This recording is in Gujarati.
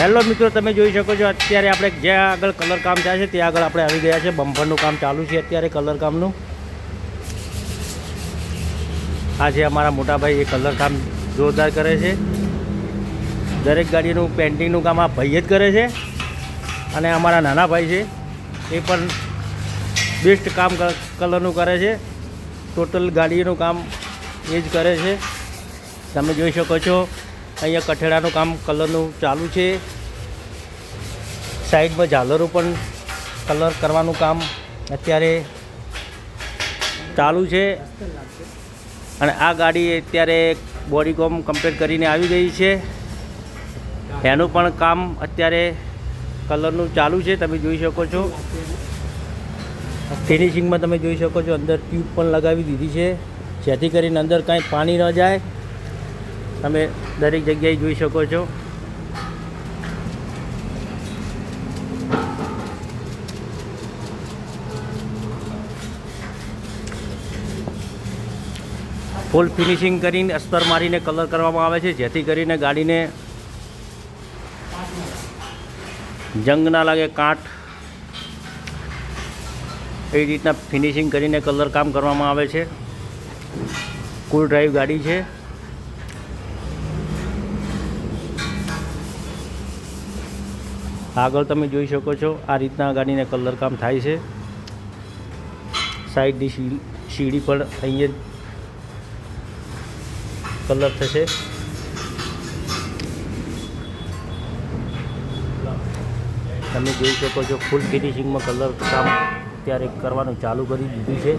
હેલો મિત્રો, તમે જોઈ શકો છો અત્યારે આપણે જ્યાં આગળ કલર કામ થાય છે ત્યાં આગળ આપણે આવી ગયા છે। બમ્પરનું કામ ચાલુ છે અત્યારે કલર કામનું। આ છે અમારા મોટા ભાઈ, એ કલર કામ જોરદાર કરે છે। દરેક ગાડીનું પેન્ટિંગનું કામ આ ભાઈ જ કરે છે અને અમારા નાના ભાઈ છે એ પણ બેસ્ટ કામ કલરનું કરે છે। ટોટલ ગાડીનું કામ એ જ કરે છે। તમે જોઈ શકો છો અહીંયા કઠેડાનું કામ કલરનું ચાલુ છે। સાઈડમાં ઝાલરો પણ કલર કરવાનું કામ અત્યારે ચાલુ છે અને આ ગાડી અત્યારે બોડી કોમ કમ્પ્લીટ કરીને આવી ગઈ છે। એનું પણ કામ અત્યારે કલરનું ચાલુ છે। તમે જોઈ શકો છો ફિનિશિંગમાં તમે જોઈ શકો છો અંદર ટ્યુબ પણ લગાવી દીધી છે જેથી કરીને અંદર કાંઈ પાણી ન જાય। તમે દરેક જગ્યાએ જોઈ શકો છો। ફૂલ ફિનિશિંગ કરીને અસ્તર મારીને કલર કરવામાં આવે છે જેથી કરીને ગાડીને જંગ ના લાગે, કાંટ, એ રીતના ફિનિશિંગ કરીને કલર કામ કરવામાં આવે છે। કુલ ડ્રાઈવ ગાડી છે। આગળ તમે જોઈ શકો છો આ રીતના ગાડીને કલર કામ થાય છે। સાઈડની સીડી પણ અહીંયા કલર થશે। તમે જોઈ શકો છો ફૂલ ફિનિશિંગમાં કલર કામ અત્યારે કરવાનું ચાલુ કરી દીધું છે।